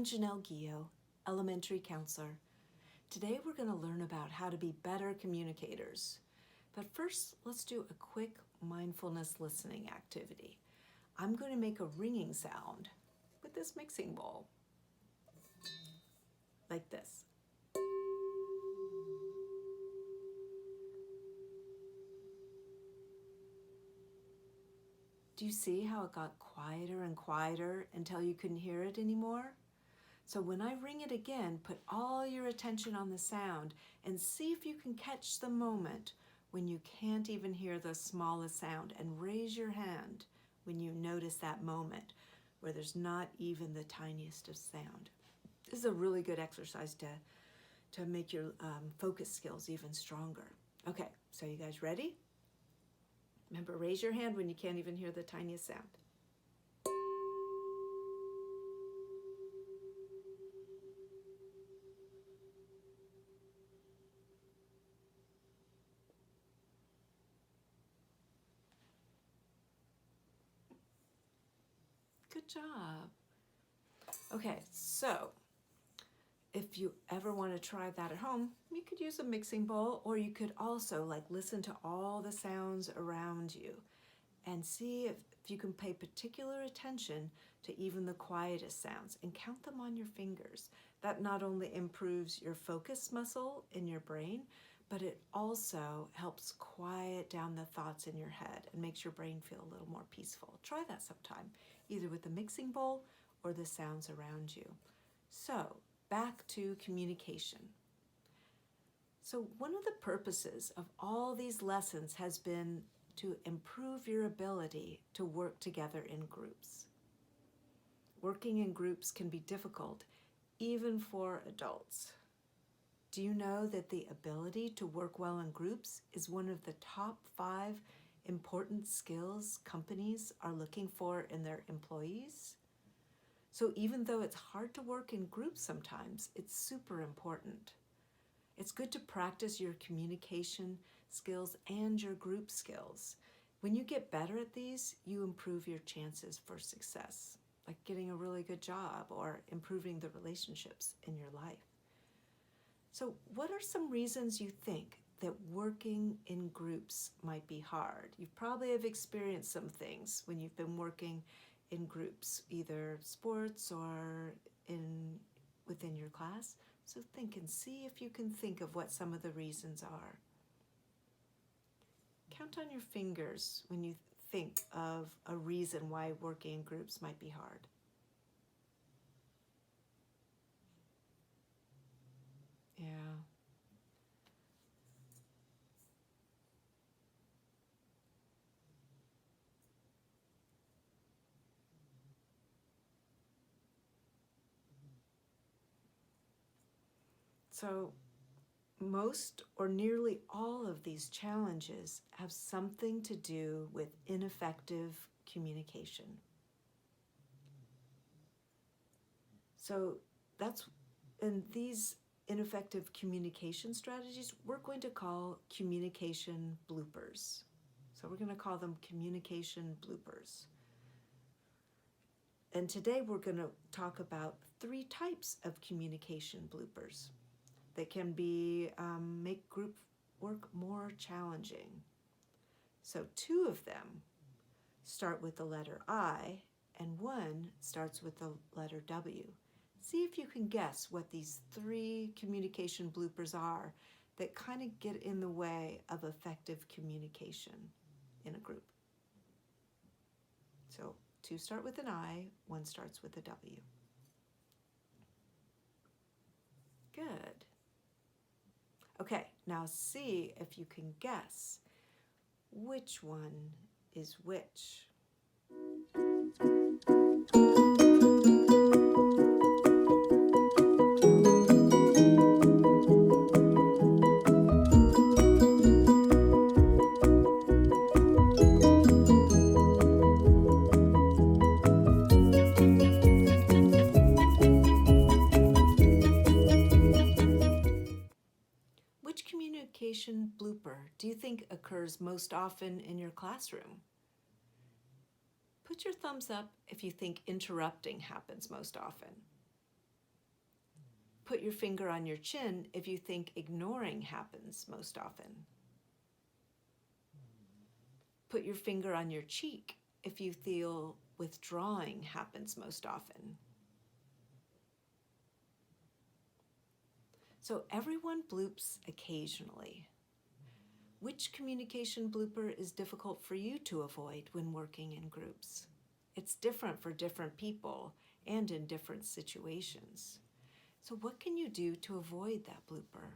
I'm Janelle Guillo, elementary counselor. Today we're going to learn about how to be better communicators. But first, let's do a quick mindfulness listening activity. I'm going to make a ringing sound with this mixing bowl, like this. Do you see how it got quieter and quieter until you couldn't hear it anymore? So when I ring it again, put all your attention on the sound and see if you can catch the moment when you can't even hear the smallest sound, and raise your hand when you notice that moment where there's not even the tiniest of sound. This is a really good exercise to make your focus skills even stronger. Okay, so you guys ready? Remember, raise your hand when you can't even hear the tiniest sound. Good job. Okay, so if you ever want to try that at home, you could use a mixing bowl, or you could also listen to all the sounds around you and see if you can pay particular attention to even the quietest sounds and count them on your fingers. That not only improves your focus muscle in your brain, but it also helps quiet down the thoughts in your head and makes your brain feel a little more peaceful. Try that sometime, either with the mixing bowl or the sounds around you. So, back to communication. So one of the purposes of all these lessons has been to improve your ability to work together in groups. Working in groups can be difficult, even for adults. Do you know that the ability to work well in groups is one of the top 5 important skills companies are looking for in their employees? So even though it's hard to work in groups sometimes, it's super important. It's good to practice your communication skills and your group skills. When you get better at these, you improve your chances for success, like getting a really good job or improving the relationships in your life. So what are some reasons you think that working in groups might be hard? You probably have experienced some things when you've been working in groups, either sports or within your class. So think and see if you can think of what some of the reasons are. Count on your fingers when you think of a reason why working in groups might be hard. Yeah. So most or nearly all of these challenges have something to do with ineffective communication. So these ineffective communication strategies we're going to call communication bloopers. So we're going to call them communication bloopers. And today we're going to talk about 3 types of communication bloopers that can make group work more challenging. So 2 of them start with the letter I, and 1 starts with the letter W. See if you can guess what these 3 communication bloopers are that kind of get in the way of effective communication in a group. So 2 start with an I, 1 starts with a W. Good. Okay, now see if you can guess which one is which. Which communication blooper do you think occurs most often in your classroom? Put your thumbs up if you think interrupting happens most often. Put your finger on your chin if you think ignoring happens most often. Put your finger on your cheek if you feel withdrawing happens most often. So everyone bloops occasionally. Which communication blooper is difficult for you to avoid when working in groups? It's different for different people and in different situations. So what can you do to avoid that blooper?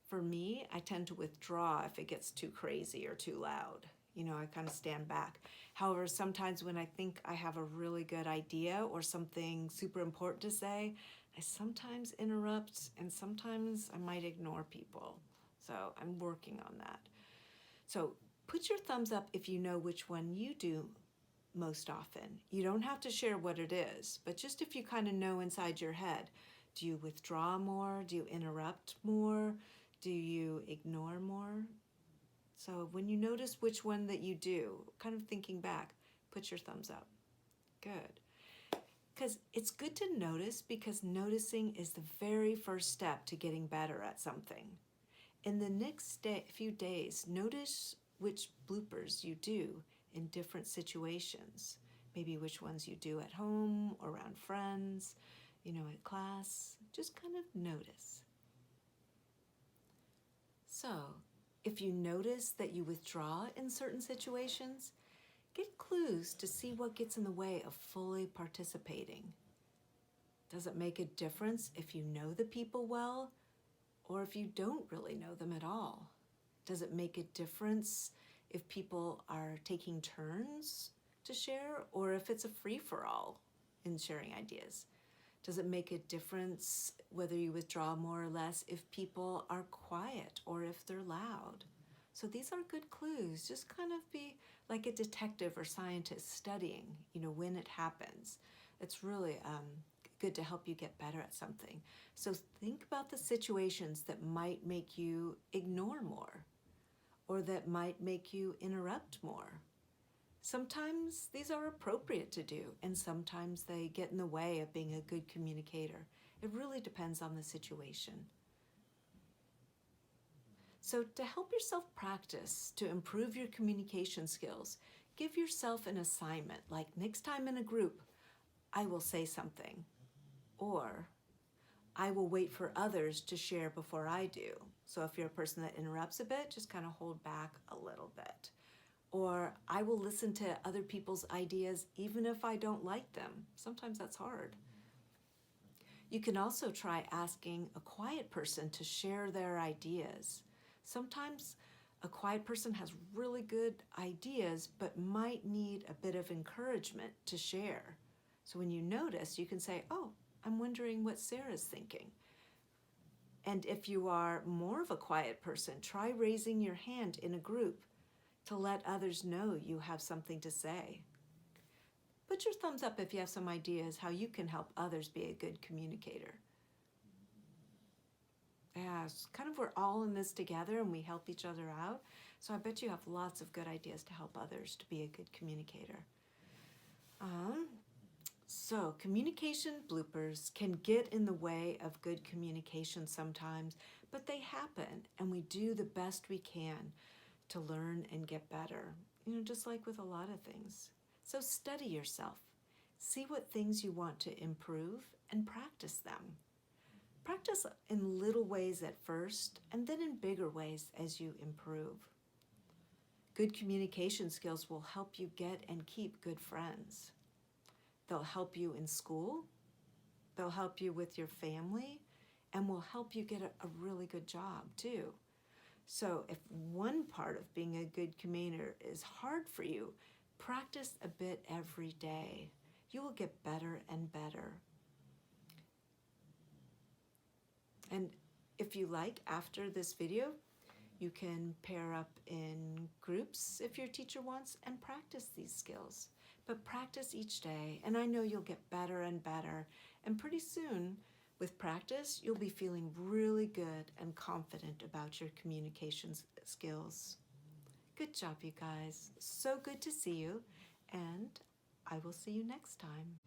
For me, I tend to withdraw if it gets too crazy or too loud. I kind of stand back. However, sometimes when I think I have a really good idea or something super important to say, I sometimes interrupt and sometimes I might ignore people. So I'm working on that. So put your thumbs up if you know which one you do most often. You don't have to share what it is, but just if you kind of know inside your head, do you withdraw more? Do you interrupt more? Do you ignore more? So when you notice which one that you do, kind of thinking back, put your thumbs up. Good. Because it's good to notice, because noticing is the very first step to getting better at something. In the next few days, notice which bloopers you do in different situations. Maybe which ones you do at home, around friends, at class. Just kind of notice. So, if you notice that you withdraw in certain situations, get clues to see what gets in the way of fully participating. Does it make a difference if you know the people well, or if you don't really know them at all? Does it make a difference if people are taking turns to share, or if it's a free-for-all in sharing ideas? Does it make a difference whether you withdraw more or less if people are quiet or if they're loud? So these are good clues. Just kind of be like a detective or scientist studying, when it happens. It's really good to help you get better at something. So think about the situations that might make you ignore more, or that might make you interrupt more. Sometimes these are appropriate to do, and sometimes they get in the way of being a good communicator. It really depends on the situation. So to help yourself practice to improve your communication skills, give yourself an assignment, like next time in a group, I will say something, or I will wait for others to share before I do. So if you're a person that interrupts a bit, just kind of hold back a little bit. Or I will listen to other people's ideas even if I don't like them. Sometimes that's hard. You can also try asking a quiet person to share their ideas. Sometimes a quiet person has really good ideas but might need a bit of encouragement to share. So when you notice, you can say, oh, I'm wondering what Sarah's thinking. And if you are more of a quiet person, try raising your hand in a group to let others know you have something to say. Put your thumbs up if you have some ideas how you can help others be a good communicator. Yeah, it's kind of we're all in this together and we help each other out. So I bet you have lots of good ideas to help others to be a good communicator. So communication bloopers can get in the way of good communication sometimes, but they happen and we do the best we can to learn and get better, just like with a lot of things. So study yourself. See what things you want to improve and practice them. Practice in little ways at first and then in bigger ways as you improve. Good communication skills will help you get and keep good friends. They'll help you in school, they'll help you with your family, and will help you get a really good job too. So if one part of being a good communicator is hard for you, practice a bit every day. You will get better and better. And if you like, after this video, you can pair up in groups if your teacher wants and practice these skills. But practice each day, and I know you'll get better and better. And pretty soon, with practice, you'll be feeling really good and confident about your communication skills. Good job, you guys. So good to see you, and I will see you next time.